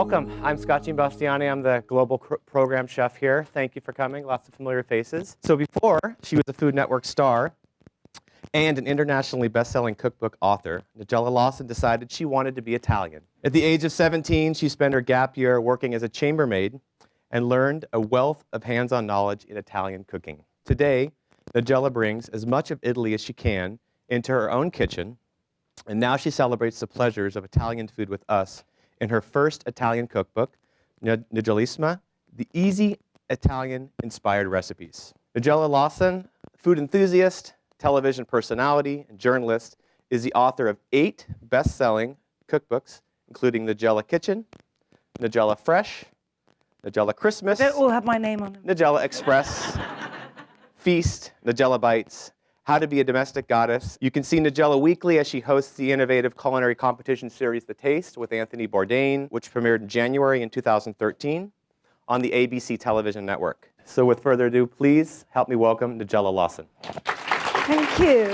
welcome. I'm Scott Bastiani. I'm the global program chef here. Thank you for coming. Lots of familiar faces. So before she was a Food Network star and an internationally best-selling cookbook author, Nigella Lawson decided she wanted to be Italian. At the age of 17, she spent her gap year working as a chambermaid and learned a wealth of hands-on knowledge in Italian cooking. Today, Nigella brings as much of Italy as she can into her own kitchen, and now she celebrates the pleasures of Italian food with us in her first Italian cookbook, Nigellissima, the easy Italian-inspired recipes. Nigella Lawson, food enthusiast, television personality, and journalist, is the author of 8 best-selling cookbooks, including Nigella Kitchen, Nigella Fresh, Nigella Christmas, they all have my name on them. Nigella Express, Feast, Nigella Bites, How to be a Domestic Goddess. You can see Nigella weekly as she hosts the innovative culinary competition series The Taste with Anthony Bourdain, which premiered in January in 2013 on the ABC television network. So with further ado, please help me welcome Nigella Lawson. Thank you.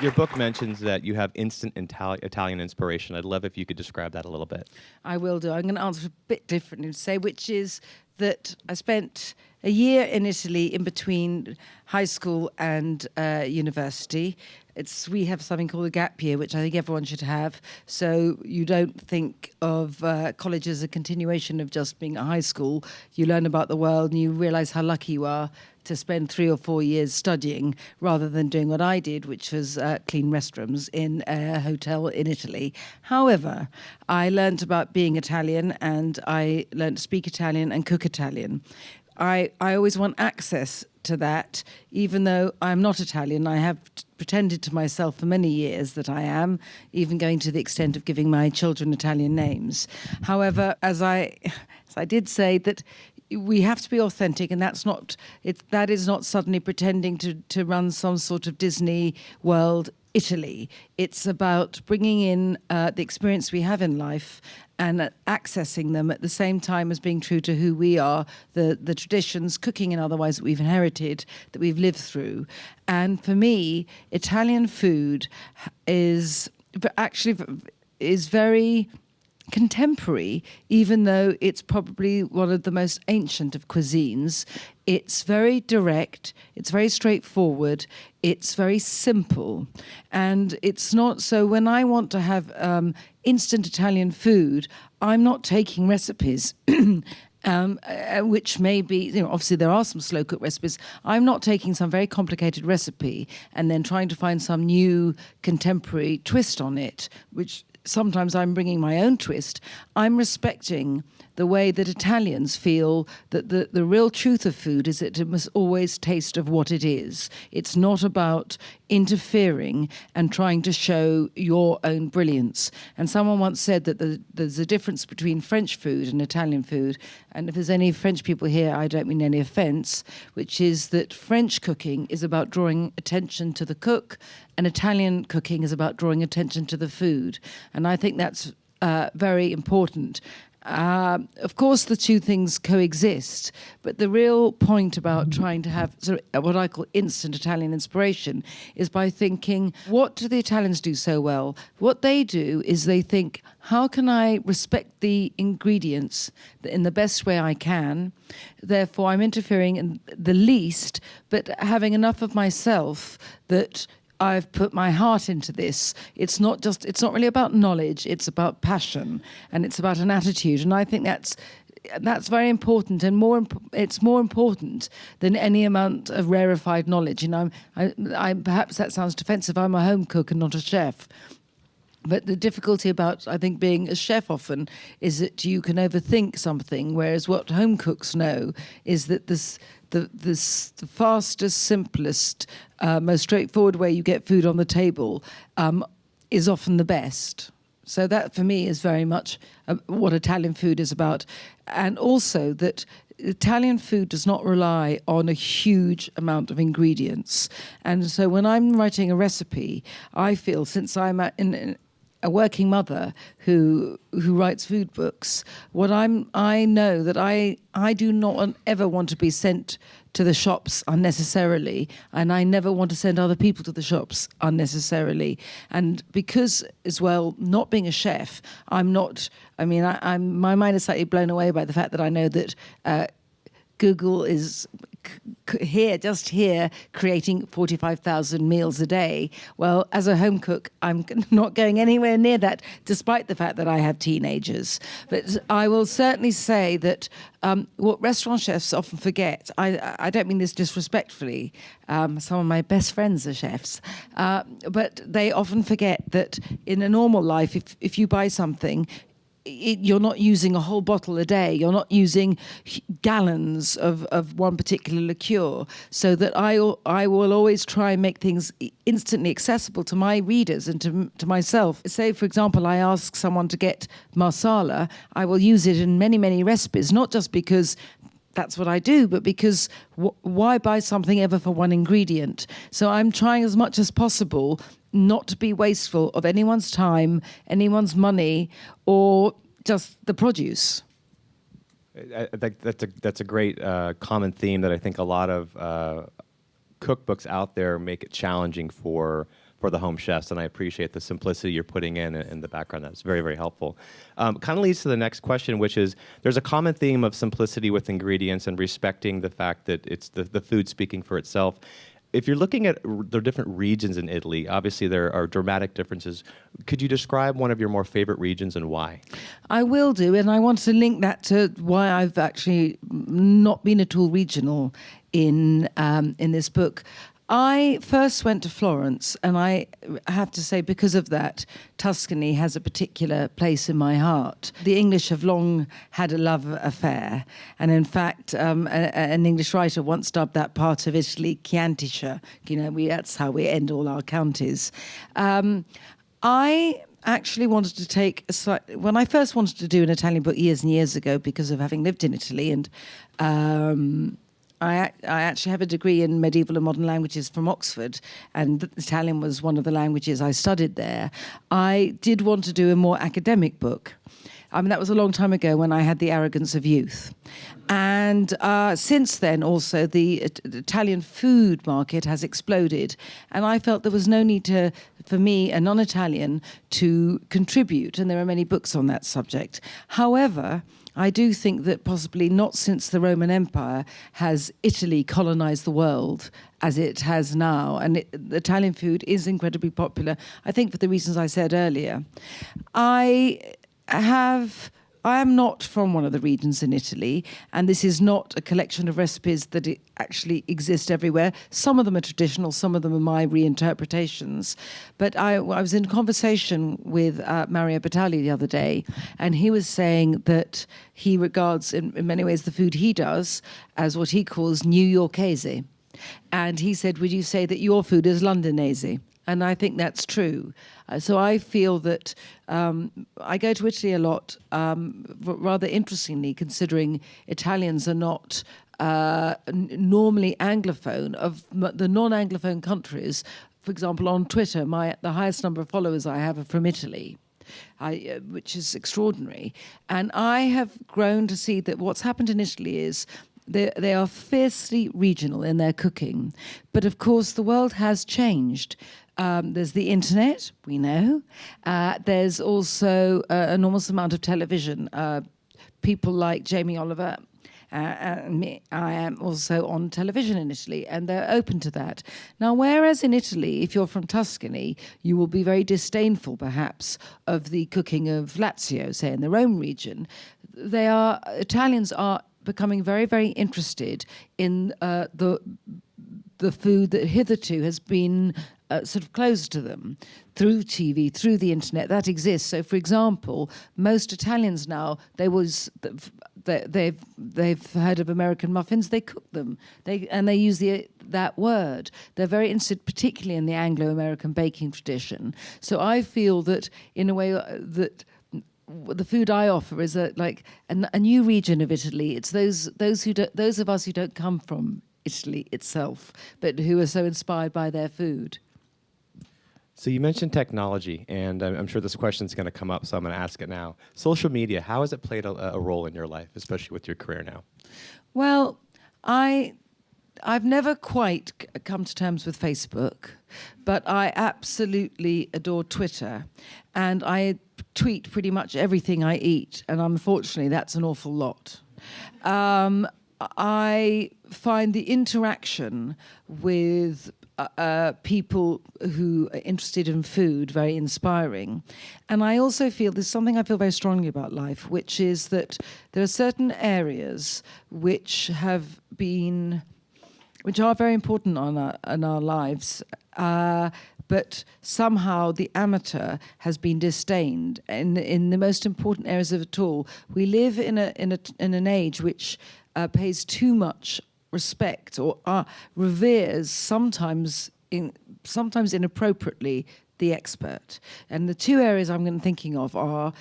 Your book mentions that you have instant Italian inspiration. I'd love if you could describe that a little bit. I will do. I'm going to answer a bit differently to say, which is that I spent a year in Italy in between high school and university. We have something called a gap year, which I think everyone should have. So you don't think of college as a continuation of just being at high school. You learn about the world and you realize how lucky you are to spend 3 or 4 years studying rather than doing what I did, which was clean restrooms in a hotel in Italy. However, I learned about being Italian and I learned to speak Italian and cook Italian. I always want access to that, even though I'm not Italian. I have pretended to myself for many years that I am, even going to the extent of giving my children Italian names. However, as I did say, that we have to be authentic, and that is not suddenly pretending to run some sort of Disney World Italy. It's about bringing in the experience we have in life and accessing them at the same time as being true to who we are, the traditions, cooking and otherwise, that we've inherited, that we've lived through. And for me, Italian food is very contemporary, even though it's probably one of the most ancient of cuisines. It's very direct, it's very straightforward, it's very simple. And it's not, so when I want to have instant Italian food, I'm not taking recipes which may be, obviously there are some slow cook recipes. I'm not taking some very complicated recipe and then trying to find some new contemporary twist on it, which sometimes I'm bringing my own twist. I'm respecting the way that Italians feel that the real truth of food is that it must always taste of what it is. It's not about interfering and trying to show your own brilliance. And someone once said that there's a difference between French food and Italian food. And if there's any French people here, I don't mean any offense, which is that French cooking is about drawing attention to the cook, and Italian cooking is about drawing attention to the food. And I think that's very important. Of course, the two things coexist, but the real point about trying to have sort of what I call instant Italian inspiration is by thinking, what do the Italians do so well? What they do is they think, how can I respect the ingredients in the best way I can? Therefore, I'm interfering in the least, but having enough of myself that I've put my heart into this. It's not really about knowledge, it's about passion, and it's about an attitude. And I think that's very important, and it's more important than any amount of rarefied knowledge. I perhaps that sounds defensive. I'm a home cook and not a chef. But the difficulty about, I think, being a chef often is that you can overthink something, whereas what home cooks know is that the fastest, simplest, most straightforward way you get food on the table is often the best. So that, for me, is very much what Italian food is about. And also that Italian food does not rely on a huge amount of ingredients. And so when I'm writing a recipe, I feel, since I'm a working mother who writes food books, I know that I do not ever want to be sent to the shops unnecessarily, and I never want to send other people to the shops unnecessarily. And because, as well, not being a chef, I'm my mind is slightly blown away by the fact that I know that Google is here, creating 45,000 meals a day. Well, as a home cook, I'm not going anywhere near that, despite the fact that I have teenagers. But I will certainly say that what restaurant chefs often forget, I don't mean this disrespectfully, some of my best friends are chefs, but they often forget that in a normal life, if you buy something, you're not using a whole bottle a day. You're not using gallons of one particular liqueur. So that I will always try and make things instantly accessible to my readers and to myself. Say, for example, I ask someone to get marsala. I will use it in many, many recipes, not just because that's what I do, but because why buy something ever for one ingredient? So I'm trying as much as possible not to be wasteful of anyone's time, anyone's money, or just the produce. I think that's a great common theme that I think a lot of cookbooks out there make it challenging for the home chefs, and I appreciate the simplicity you're putting in the background. That's very, very helpful. Kind of leads to the next question, which is there's a common theme of simplicity with ingredients and respecting the fact that it's the food speaking for itself. If you're looking at the different regions in Italy, obviously there are dramatic differences. Could you describe one of your more favorite regions and why? I will do, and I want to link that to why I've actually not been at all regional in this book. I first went to Florence, and I have to say, because of that, Tuscany has a particular place in my heart. The English have long had a love affair, and in fact, an English writer once dubbed that part of Italy Chianticia. That's how we end all our counties. I actually wanted to take when I first wanted to do an Italian book years and years ago, because of having lived in Italy, and I actually have a degree in medieval and modern languages from Oxford, and Italian was one of the languages I studied there. I did want to do a more academic book. I mean, that was a long time ago when I had the arrogance of youth. And since then, also, the Italian food market has exploded. And I felt there was no need for me, a non-Italian, to contribute. And there are many books on that subject. However, I do think that possibly not since the Roman Empire has Italy colonized the world as it has now. And Italian food is incredibly popular, I think, for the reasons I said earlier. I am not from one of the regions in Italy, and this is not a collection of recipes that actually exist everywhere. Some of them are traditional, some of them are my reinterpretations. But I was in conversation with Mario Batali the other day, and he was saying that he regards, in many ways, the food he does as what he calls New Yorkese. And he said, would you say that your food is Londonese? And I think that's true. So I feel that I go to Italy a lot, rather interestingly, considering Italians are not normally Anglophone. Of the non-Anglophone countries, for example, on Twitter, the highest number of followers I have are from Italy. Which is extraordinary. And I have grown to see that what's happened in Italy is they are fiercely regional in their cooking. But of course, the world has changed. There's the internet, we know. There's also an enormous amount of television. People like Jamie Oliver and me, I am also on television in Italy, and they're open to that. Now, whereas in Italy, if you're from Tuscany, you will be very disdainful, perhaps, of the cooking of Lazio, say in the Rome region. Italians are becoming very, very interested in the food that hitherto has been sort of closed to them through TV, through the internet. That exists. So, for example, most Italians now, they've heard of American muffins. They cook them. They use that word. They're very interested, particularly in the Anglo-American baking tradition. So I feel that, in a way, that the food I offer is a new region of Italy. It's those of us who don't come from Italy itself, but who are so inspired by their food. So you mentioned technology, and I'm sure this question's going to come up, so I'm going to ask it now. Social media, how has it played a role in your life, especially with your career now? Well, I've never quite come to terms with Facebook, but I absolutely adore Twitter, and I tweet pretty much everything I eat, and unfortunately that's an awful lot. I find the interaction with people who are interested in food very inspiring. And I also feel there's something I feel very strongly about life, which is that there are certain areas which are very important in our lives, but somehow the amateur has been disdained in the most important areas of it all. We live in an age which pays too much respect or reveres sometimes inappropriately the expert. And the two areas I'm thinking of are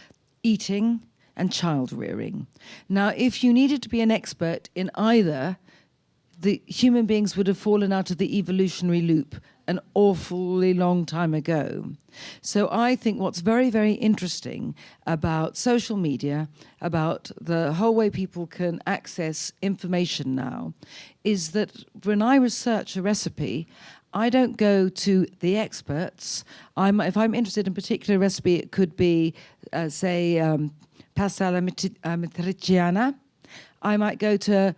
eating and child rearing. Now, if you needed to be an expert in either, the human beings would have fallen out of the evolutionary loop an awfully long time ago. So I think what's very, very interesting about social media, about the whole way people can access information now, is that when I research a recipe, I don't go to the experts. If I'm interested in a particular recipe, it could be, say, pasta alla matriciana. I might go to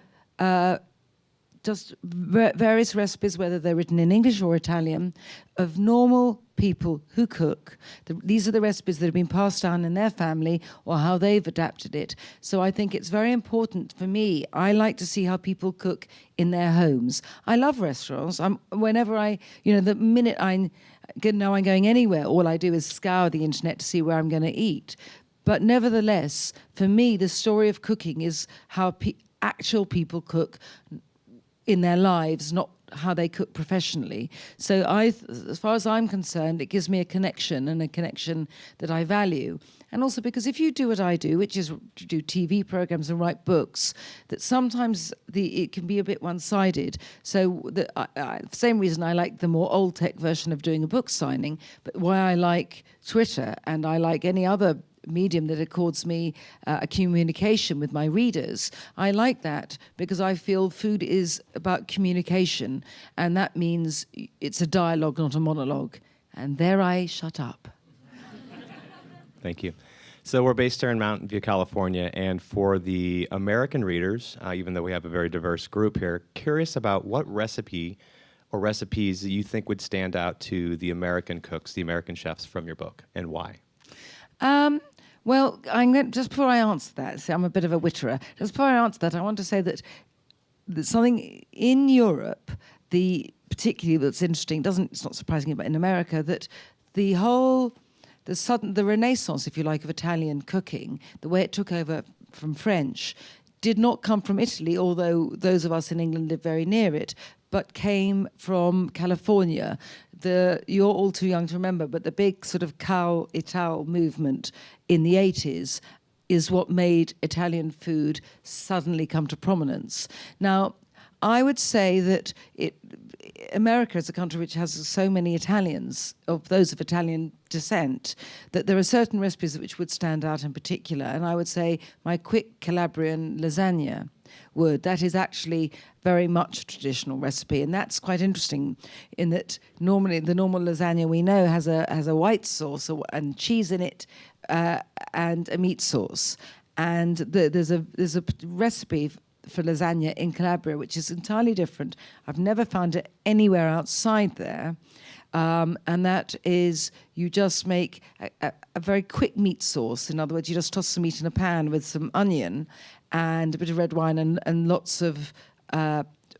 just various recipes, whether they're written in English or Italian, of normal people who cook. These are the recipes that have been passed down in their family or how they've adapted it. So I think it's very important for me. I like to see how people cook in their homes. I love restaurants. The minute I know I'm going anywhere, all I do is scour the internet to see where I'm going to eat. But nevertheless, for me, the story of cooking is how actual people cook in their lives, not how they cook professionally. So as far as I'm concerned, it gives me a connection that I value. And also because if you do what I do, which is to do TV programs and write books, that sometimes it can be a bit one-sided. So the same reason I like the more old-tech version of doing a book signing, but why I like Twitter and I like any other medium that accords me a communication with my readers. I like that because I feel food is about communication, and that means it's a dialogue, not a monologue. And there I shut up. Thank you. So we're based here in Mountain View, California, and for the American readers, even though we have a very diverse group here, curious about what recipe or recipes you think would stand out to the American cooks, the American chefs from your book, and why? Well, just before I answer that, see, I'm a bit of a witterer. Just before I answer that, I want to say that something in Europe, particularly that's interesting, it's not surprising, but in America, that the renaissance, if you like, of Italian cooking, the way it took over from French, did not come from Italy, although those of us in England live very near it, but came from California. You're all too young to remember, but the big sort of Cal Ital movement in the 80s is what made Italian food suddenly come to prominence. Now, I would say that America is a country which has so many Italians, of those of Italian descent, that there are certain recipes which would stand out in particular. And I would say my quick Calabrian lasagna that is actually very much a traditional recipe, and that's quite interesting in that normally the normal lasagna we know has a white sauce and cheese in it and a meat sauce, and there's a recipe for lasagna in Calabria which is entirely different. I've never found it anywhere outside there, and that is you just make a very quick meat sauce. In other words, you just toss some meat in a pan with some onion and a bit of red wine and lots of,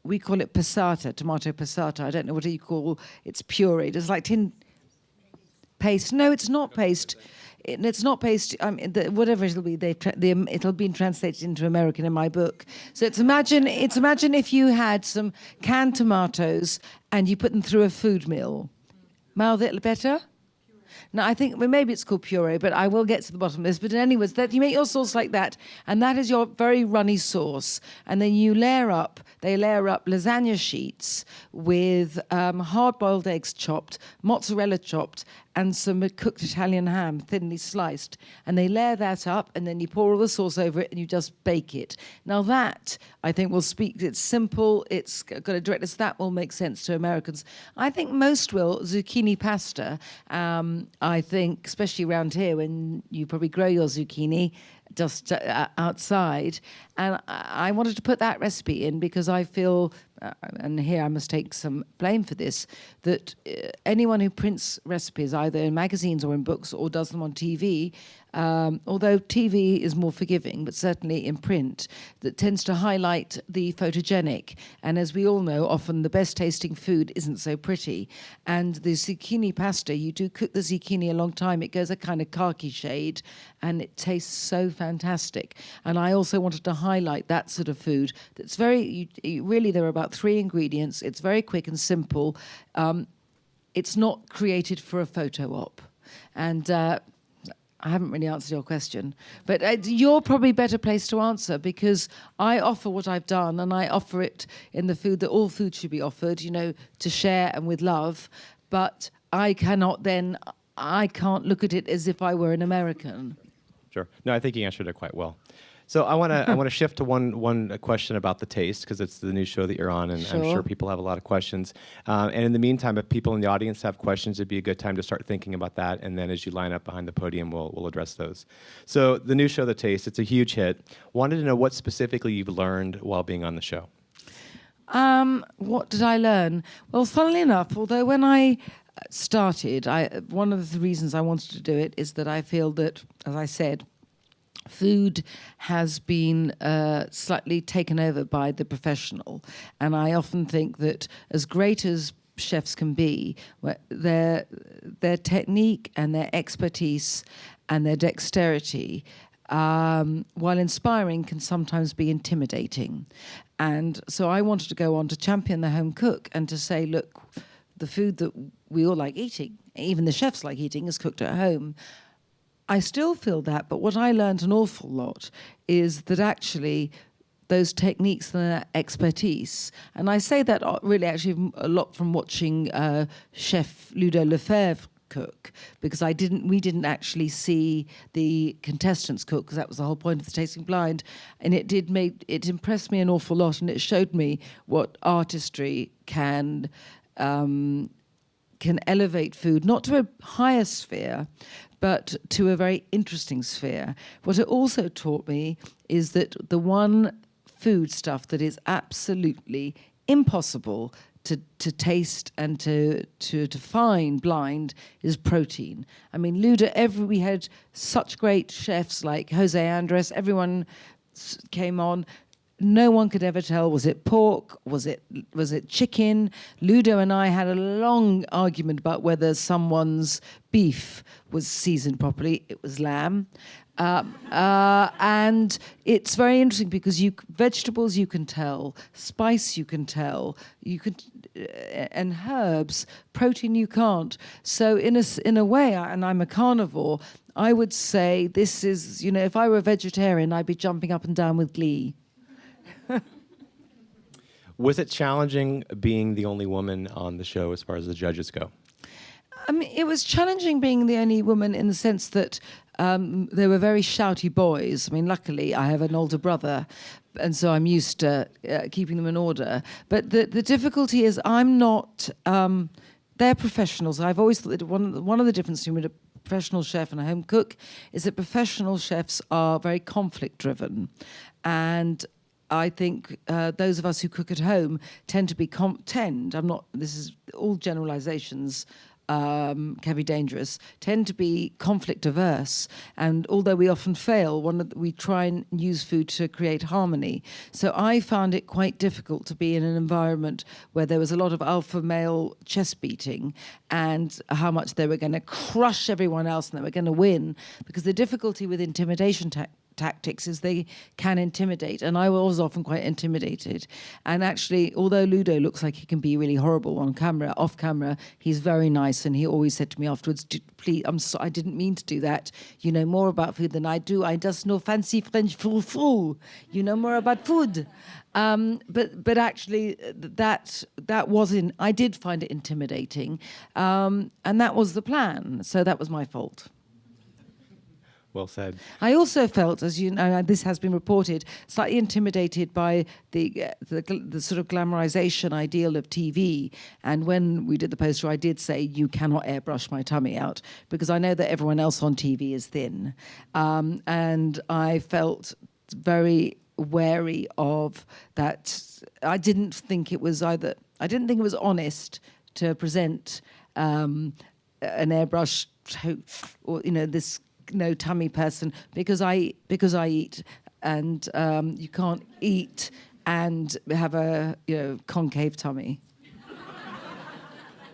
we call it passata, tomato passata. I don't know what you call, it's puree. It's like tin paste. No, it's not paste. It's not paste. Whatever it'll be, it'll be translated into American in my book. So imagine if you had some canned tomatoes and you put them through a food mill. Mouth it better? Now, I think well, maybe it's called puree, but I will get to the bottom of this. But anyways, that you make your sauce like that, and that is your very runny sauce. And then you they layer up lasagna sheets with hard-boiled eggs chopped, mozzarella chopped, and some cooked Italian ham, thinly sliced. And they layer that up, and then you pour all the sauce over it, and you just bake it. Now that, I think, will speak, it's simple, it's got a directness, that will make sense to Americans. I think most will. Zucchini pasta, I think, especially around here, when you probably grow your zucchini just outside. And I wanted to put that recipe in because I feel, and here I must take some blame for this, that anyone who prints recipes either in magazines or in books or does them on TV, although TV is more forgiving, but certainly in print, that tends to highlight the photogenic. And as we all know, often the best tasting food isn't so pretty. And the zucchini pasta, you do cook the zucchini a long time, it goes a kind of khaki shade, and it tastes so fantastic. And I also wanted to highlight that sort of food. That's very, really, there are about 3 ingredients. It's very quick and simple. It's not created for a photo op. And I haven't really answered your question, but you're probably better placed to answer, because I offer what I've done, and I offer it in the food that all food should be offered, to share and with love. But I can't look at it as if I were an American. Sure. No, I think you answered it quite well. So I want to shift to one question about the taste, because it's the new show that you're on, and Sure. I'm sure people have a lot of questions. And in the meantime, if people in the audience have questions, it'd be a good time to start thinking about that. And then as you line up behind the podium, we'll address those. So the new show, The Taste, it's a huge hit. Wanted to know what specifically you've learned while being on the show. What did I learn? Well, funnily enough, although when I started, one of the reasons I wanted to do it is that I feel that, as I said, food has been slightly taken over by the professional. And I often think that as great as chefs can be, their technique and their expertise and their dexterity, while inspiring, can sometimes be intimidating. And so I wanted to go on to champion the home cook and to say, look, the food that we all like eating, even the chefs like eating, is cooked at home. I still feel that, but what I learned an awful lot is that actually those techniques and that expertise, and I say that really actually a lot from watching Chef Ludo Lefebvre cook, because we didn't actually see the contestants cook, because that was the whole point of the Tasting Blind, and it impressed me an awful lot, and it showed me what artistry can elevate food, not to a higher sphere, but to a very interesting sphere. What it also taught me is that the one food stuff that is absolutely impossible to taste and to find blind is protein. I mean, Luda, we had such great chefs like Jose Andres, everyone came on. No one could ever tell, was it pork, was it chicken? Ludo and I had a long argument about whether someone's beef was seasoned properly. It was lamb. And it's very interesting because vegetables you can tell, spice you can tell, and herbs, protein you can't. So in a way, and I'm a carnivore, I would say this is, if I were a vegetarian, I'd be jumping up and down with glee. Was it challenging being the only woman on the show as far as the judges go? I mean, it was challenging being the only woman in the sense that they were very shouty boys. I mean, luckily, I have an older brother, and so I'm used to keeping them in order. But the difficulty is I'm not... they're professionals. I've always thought that one of the differences between a professional chef and a home cook is that professional chefs are very conflict-driven. And I think those of us who cook at home tend to be this is all generalizations, can be dangerous, tend to be conflict averse. And although we often fail, we try and use food to create harmony. So I found it quite difficult to be in an environment where there was a lot of alpha male chest beating and how much they were going to crush everyone else and they were going to win. Because the difficulty with intimidation tactics is they can intimidate, and I was often quite intimidated. And actually, although Ludo looks like he can be really horrible on camera, off camera, he's very nice, and he always said to me afterwards, "Please, I didn't mean to do that. You know more about food than I do. I just know fancy French fufu. You know more about food." But actually, I did find it intimidating, and that was the plan. So that was my fault. Well said. I also felt, as you know, this has been reported, slightly intimidated by the sort of glamorization ideal of TV. And when we did the poster, I did say, "You cannot airbrush my tummy out," because I know that everyone else on TV is thin. And I felt very wary of that. I didn't think it was honest to present an airbrush or this tummy person, because I eat, and you can't eat and have a concave tummy.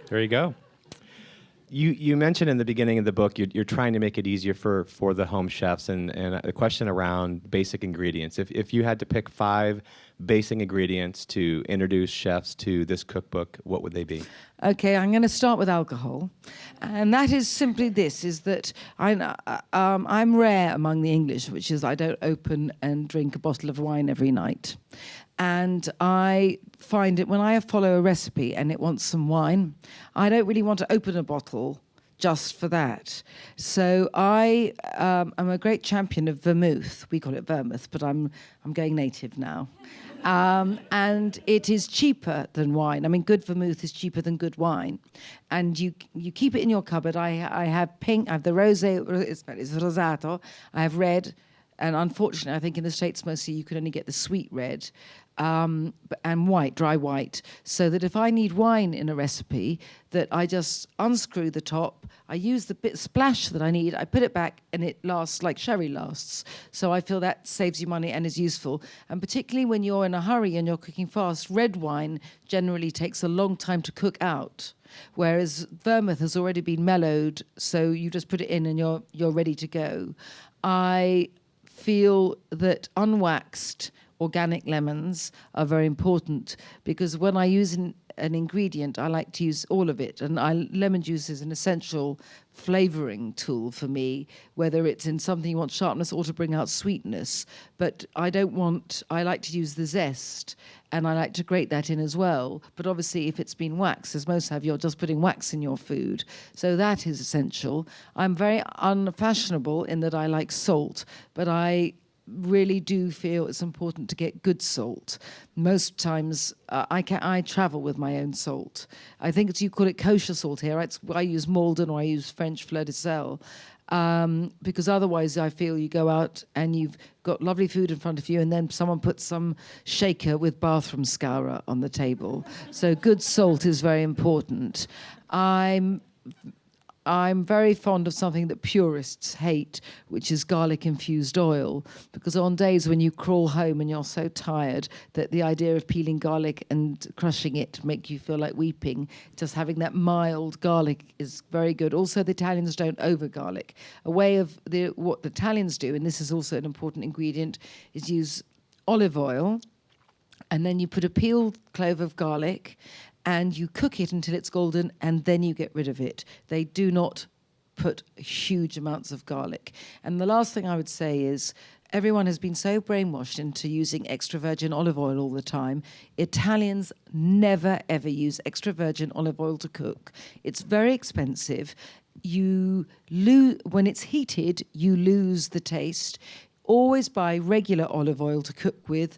There you go. You mentioned in the beginning of the book you're trying to make it easier for the home chefs, and a question around basic ingredients. If you had to pick 5 basic ingredients to introduce chefs to this cookbook, what would they be? Okay, I'm going to start with alcohol, and that is simply this: is that I'm rare among the English, which is I don't open and drink a bottle of wine every night. And I find it when I follow a recipe and it wants some wine, I don't really want to open a bottle just for that. So I am a great champion of vermouth. We call it vermouth, but I'm going native now. And it is cheaper than wine. I mean, good vermouth is cheaper than good wine. And you keep it in your cupboard. I have pink, I have the rosé, it's rosato, I have red, and unfortunately, I think in the States mostly you can only get the sweet red, and white, dry white, so that if I need wine in a recipe, that I just unscrew the top, I use the bit splash that I need, I put it back, and it lasts like sherry lasts. So I feel that saves you money and is useful. And particularly when you're in a hurry and you're cooking fast, red wine generally takes a long time to cook out, whereas vermouth has already been mellowed, so you just put it in and you're ready to go. I feel that unwaxed organic lemons are very important, because when I use an ingredient, I like to use all of it. And lemon juice is an essential flavoring tool for me, whether it's in something you want sharpness or to bring out sweetness. But I like to use the zest, and I like to grate that in as well. But obviously, if it's been waxed, as most have, you're just putting wax in your food. So that is essential. I'm very unfashionable in that I like salt, but I really do feel it's important to get good salt. Most times I travel with my own salt. I think you call it kosher salt here. I use Malden or I use French fleur de sel, because otherwise I feel you go out and you've got lovely food in front of you and then someone puts some shaker with bathroom scourer on the table. So good salt is very important. I'm very fond of something that purists hate, which is garlic-infused oil, because on days when you crawl home and you're so tired that the idea of peeling garlic and crushing it make you feel like weeping, just having that mild garlic is very good. Also, the Italians don't over-garlic. A way of what the Italians do, and this is also an important ingredient, is use olive oil, and then you put a peeled clove of garlic, and you cook it until it's golden, and then you get rid of it. They do not put huge amounts of garlic. And the last thing I would say is, everyone has been so brainwashed into using extra virgin olive oil all the time. Italians never, ever use extra virgin olive oil to cook. It's very expensive. When it's heated, you lose the taste. Always buy regular olive oil to cook with.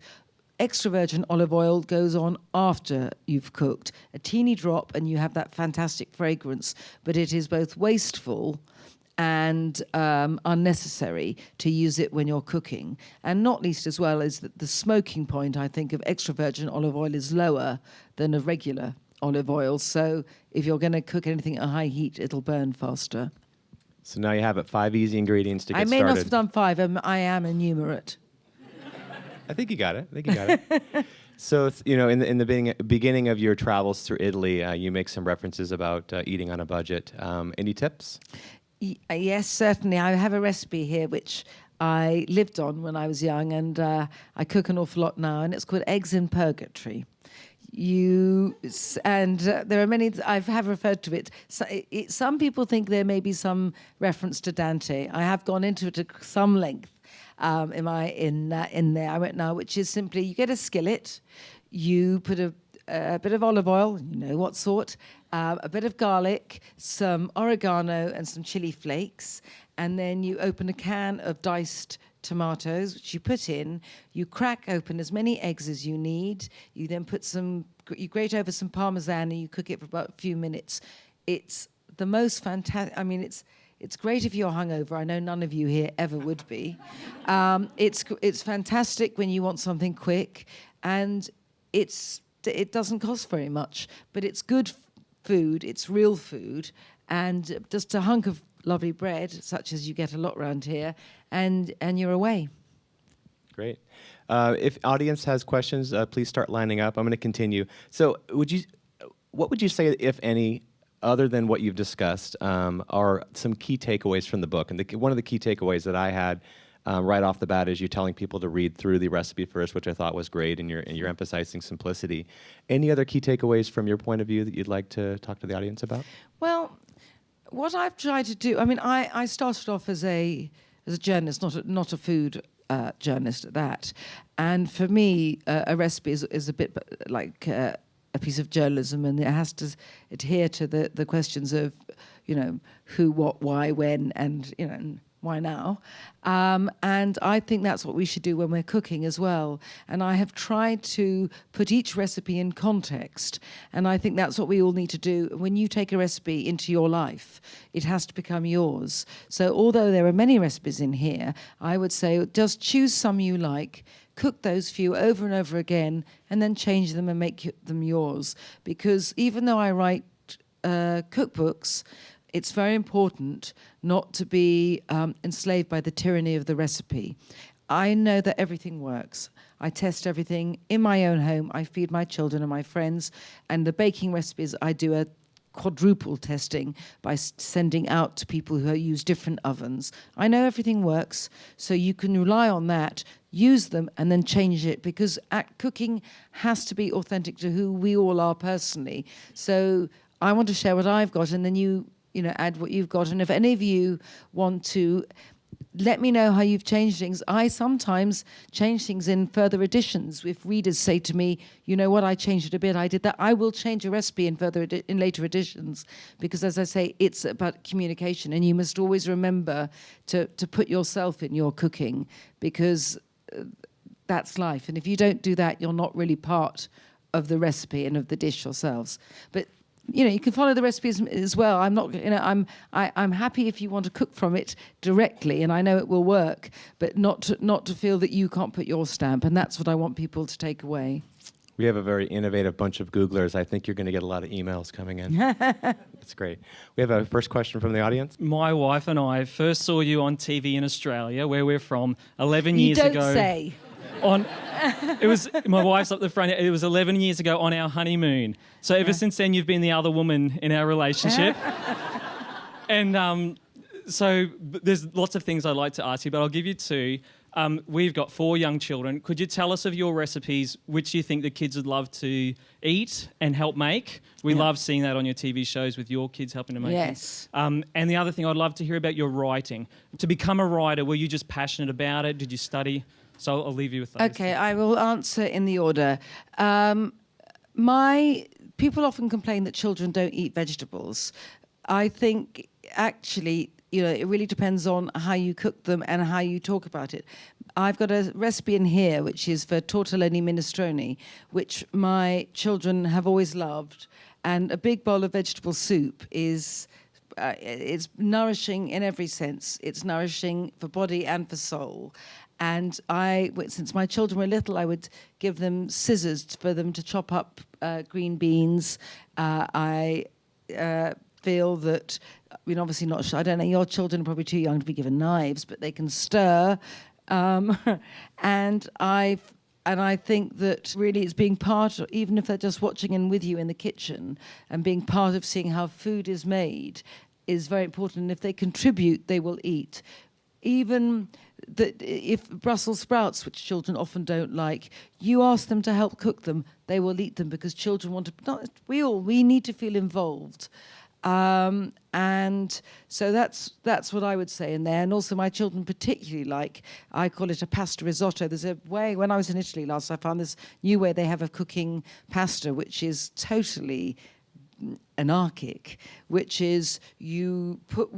Extra virgin olive oil goes on after you've cooked. A teeny drop and you have that fantastic fragrance, but it is both wasteful and unnecessary to use it when you're cooking. And not least as well is that the smoking point, I think, of extra virgin olive oil is lower than of regular olive oil. So if you're going to cook anything at high heat, it'll burn faster. So now you have it, 5 easy ingredients to get started. I may not have done 5. I am enumerate. I think you got it. So, in the beginning of your travels through Italy, you make some references about eating on a budget. Any tips? Yes, certainly. I have a recipe here which I lived on when I was young, and I cook an awful lot now, and it's called Eggs in Purgatory. There are many. I have referred to it. Some people think there may be some reference to Dante. I have gone into it at some length in there. I won't now, which is simply you get a skillet, you put a bit of olive oil, you know what sort, a bit of garlic, some oregano, and some chili flakes, and then you open a can of diced tomatoes, which you put in. You crack open as many eggs as you need. You then you grate over some parmesan, and you cook it for about a few minutes. It's the most fantastic. I mean, it's great if you're hungover. I know none of you here ever would be. It's fantastic when you want something quick, and it doesn't cost very much, but it's good food. It's real food, and just a hunk of lovely bread, such as you get a lot around here, and you're away. Great. If audience has questions, please start lining up. I'm going to continue. So what would you say, if any, other than what you've discussed, are some key takeaways from the book? And one of the key takeaways that I had right off the bat is you telling people to read through the recipe first, which I thought was great, and you're emphasizing simplicity. Any other key takeaways from your point of view that you'd like to talk to the audience about? Well, what I've tried to do, I mean, I started off as a journalist, not a food journalist at that. And for me, a recipe is a bit like a piece of journalism, and it has to adhere to the questions of, who, what, why, when, and, and why now? And I think that's what we should do when we're cooking as well. And I have tried to put each recipe in context. And I think that's what we all need to do. When you take a recipe into your life, it has to become yours. So although there are many recipes in here, I would say just choose some you like, cook those few over and over again, and then change them and make them yours. Because even though I write cookbooks, it's very important not to be enslaved by the tyranny of the recipe. I know that everything works. I test everything in my own home. I feed my children and my friends. And the baking recipes, I do a quadruple testing by sending out to people who use different ovens. I know everything works, so you can rely on that, use them, and then change it, because cooking has to be authentic to who we all are personally. So I want to share what I've got, and then you add what you've got. And if any of you want to let me know how you've changed things. I sometimes change things in further editions. If readers say to me, you know what, I changed it a bit, I did that, I will change a recipe in later editions, because as I say, it's about communication, and you must always remember to put yourself in your cooking, because that's life. And if you don't do that, you're not really part of the recipe and of the dish yourselves. But you can follow the recipes as well. I'm not, I'm happy if you want to cook from it directly, and I know it will work, but not to feel that you can't put your stamp. And that's what I want people to take away. We have a very innovative bunch of Googlers. I think you're going to get a lot of emails coming in. That's great. We have a first question from the audience. My wife and I first saw you on TV in Australia, where we're from, 11 years ago. You don't say. It was my wife's up the front. It was 11 years ago on our honeymoon. So ever since then, you've been the other woman in our relationship. And so there's lots of things I'd like to ask you, but I'll give you two. We've got 4 young children. Could you tell us of your recipes, which you think the kids would love to eat and help make? We love seeing that on your TV shows with your kids helping to make Yes. it. And the other thing, I'd love to hear about your writing. To become a writer, were you just passionate about it? Did you study? So I'll leave you with those. Okay, I will answer in the order. People often complain that children don't eat vegetables. I think actually, it really depends on how you cook them and how you talk about it. I've got a recipe in here which is for tortellini minestrone, which my children have always loved. And a big bowl of vegetable soup is it's nourishing in every sense. It's nourishing for body and for soul. And since my children were little, I would give them scissors for them to chop up green beans. I feel that, obviously not. I don't know. Your children are probably too young to be given knives, but they can stir. And I think that really it's being part of, even if they're just watching and with you in the kitchen, and being part of seeing how food is made is very important. And if they contribute, they will eat. Even that if Brussels sprouts, which children often don't like, you ask them to help cook them, they will eat them because children want to. We need to feel involved. And so that's what I would say in there. And also my children particularly like, I call it a pasta risotto. There's a way, when I was in Italy last, I found this new way they have of cooking pasta, which is totally anarchic, which is you put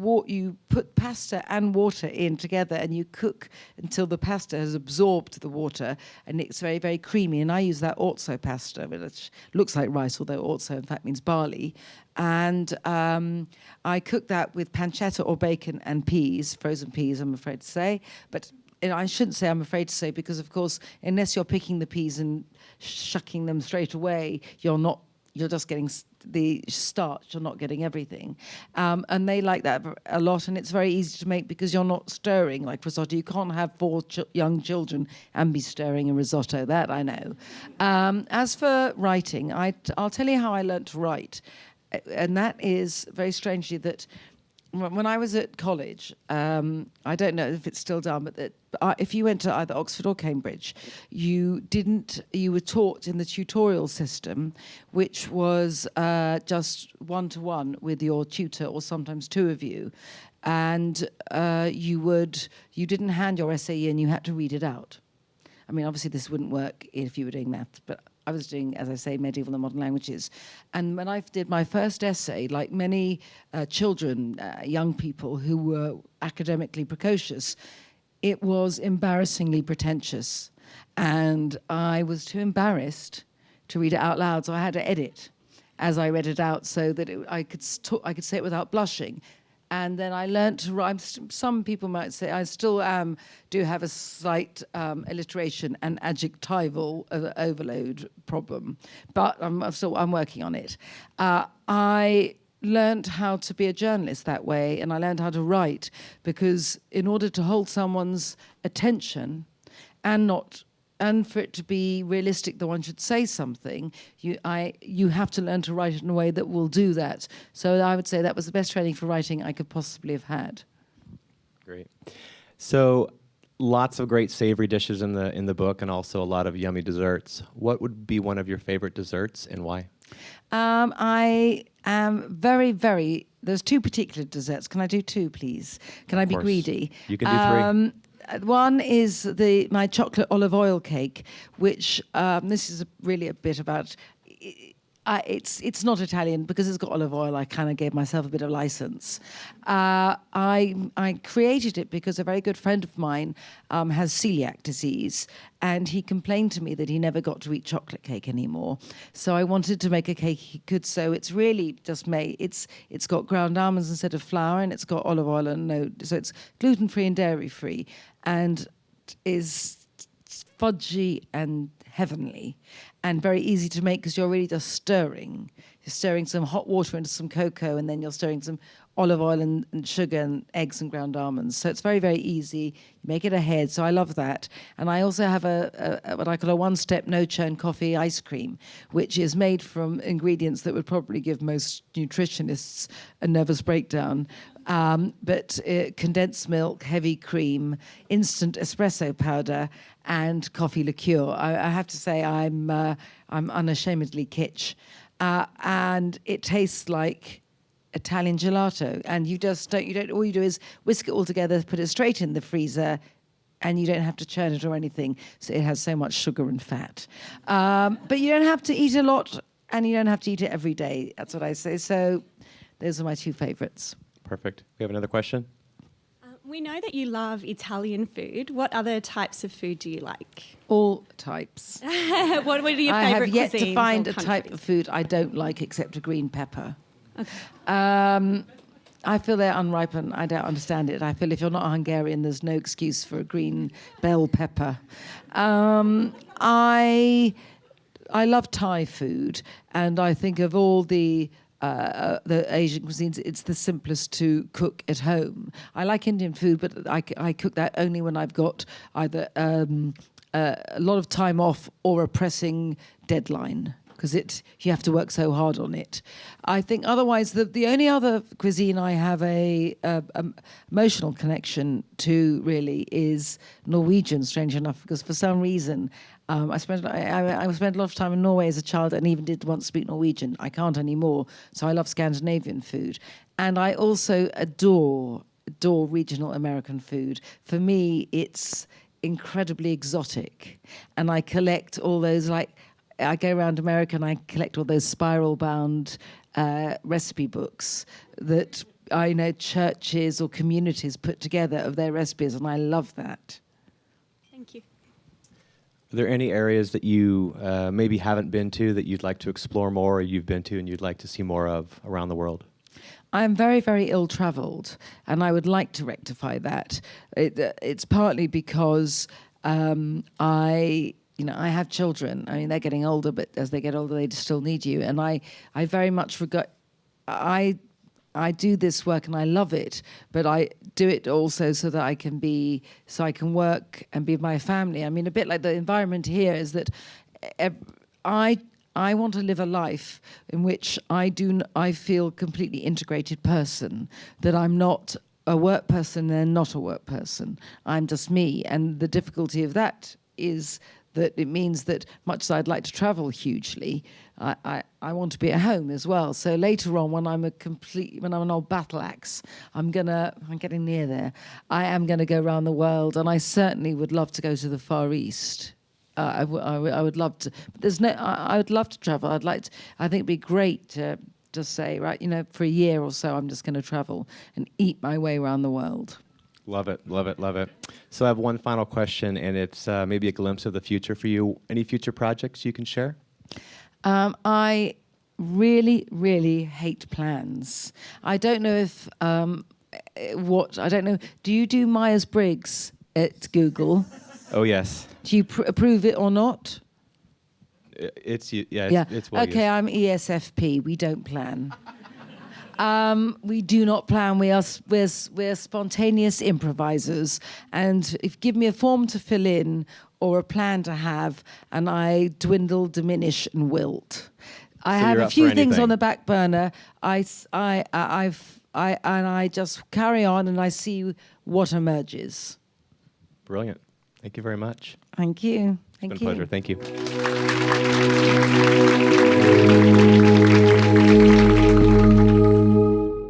pasta and water in together and you cook until the pasta has absorbed the water and it's very, very creamy. And I use that orzo pasta, which looks like rice, although orzo in fact means barley. And I cook that with pancetta or bacon and peas, frozen peas, I'm afraid to say. But I shouldn't say I'm afraid to say, because of course, unless you're picking the peas and shucking them straight away, you're just getting the starch, you're not getting everything. And they like that a lot, and it's very easy to make because you're not stirring like risotto. You can't have four young children and be stirring a risotto, that I know. As for writing, I'll tell you how I learnt to write. And that is, very strangely, that when I was at college, I don't know if it's still done, but if you went to either Oxford or Cambridge, you were taught in the tutorial system, which was just one-to-one with your tutor, or sometimes two of you, and you didn't hand your essay in, you had to read it out. I mean, obviously this wouldn't work if you were doing maths, but I was doing, as I say, medieval and modern languages. And when I did my first essay, like many children, young people who were academically precocious, it was embarrassingly pretentious. And I was too embarrassed to read it out loud, so I had to edit as I read it out so that I could say it without blushing. And then I learnt to write. Some people might say I still do have a slight alliteration and adjectival overload problem, but I'm working on it. I learnt how to be a journalist that way, and I learned how to write, because in order to hold someone's attention and for it to be realistic that one should say something, you have to learn to write it in a way that will do that. So I would say that was the best training for writing I could possibly have had. Great. So lots of great savory dishes in the book, and also a lot of yummy desserts. What would be one of your favorite desserts, and why? I am very, very... There's two particular desserts. Can I do two, please? Can I be greedy? You can do 3. One is my chocolate olive oil cake, which this is really a bit about. It's not Italian because it's got olive oil. I kind of gave myself a bit of license. I created it because a very good friend of mine has celiac disease, and he complained to me that he never got to eat chocolate cake anymore. So I wanted to make a cake he could. So it's really just made. It's got ground almonds instead of flour, and it's got olive oil so it's gluten-free and dairy-free, and is fudgy and heavenly, and very easy to make because you're really just stirring. You're stirring some hot water into some cocoa, and then you're stirring some olive oil and sugar and eggs and ground almonds. So it's very, very easy. You make it ahead, so I love that. And I also have a what I call a one-step no-churn coffee ice cream, which is made from ingredients that would probably give most nutritionists a nervous breakdown. But condensed milk, heavy cream, instant espresso powder, and coffee liqueur. I have to say I'm unashamedly kitsch. And it tastes like Italian gelato, and all you do is whisk it all together, put it straight in the freezer, and you don't have to churn it or anything. So it has so much sugar and fat. But you don't have to eat a lot, and you don't have to eat it every day. That's what I say. So those are my two favorites. Perfect. We have another question? We know that you love Italian food. What other types of food do you like? All types. What are your favourite cuisines? I have yet to find a countries? type of food I don't like except a green pepper. Okay. I feel they're unripe and I don't understand it. I feel if you're not a Hungarian, there's no excuse for a green bell pepper. I love Thai food, and I think of all the Asian cuisines, it's the simplest to cook at home. I like Indian food, but I cook that only when I've got either a lot of time off or a pressing deadline. because you have to work so hard on it. I think otherwise the only other cuisine I have a emotional connection to really is Norwegian, strange enough, because for some reason I spent a lot of time in Norway as a child and even did once speak Norwegian. I can't anymore, so I love Scandinavian food. And I also adore regional American food. For me, it's incredibly exotic. And I collect all those, like, I go around America and I collect all those spiral-bound recipe books that I know churches or communities put together of their recipes, and I love that. Thank you. Are there any areas that you maybe haven't been to that you'd like to explore more, or you've been to and you'd like to see more of around the world? I'm very, very ill-travelled, and I would like to rectify that. It's partly because I have children. I mean, they're getting older, but as they get older, they still need you. And I very much regret. I do this work and I love it, but I do it also so that I can work and be with my family. I mean, a bit like the environment here is that I want to live a life in which I feel completely integrated person, that I'm not a work person and not a work person. I'm just me. And the difficulty of that is that it means that much as I'd like to travel hugely, I want to be at home as well. So later on, when I'm an old battle axe, I'm getting near there. I am gonna go around the world, and I certainly would love to go to the Far East. I would love to. But I would love to travel. I think it'd be great to just say, right, for a year or so, I'm just going to travel and eat my way around the world. Love it, love it, love it. So I have one final question, and it's maybe a glimpse of the future for you. Any future projects you can share? I really, really hate plans. I don't know if I don't know. Do you do Myers-Briggs at Google? Oh yes. Do you approve it or not? It's well okay, used. I'm ESFP. We don't plan. We do not plan. We're spontaneous improvisers, and if give me a form to fill in or a plan to have, and I dwindle, diminish, and wilt. I have a few things on the back burner. I just carry on, and I see what emerges. Brilliant. Thank you very much. Thank you. It's been a pleasure. Thank you.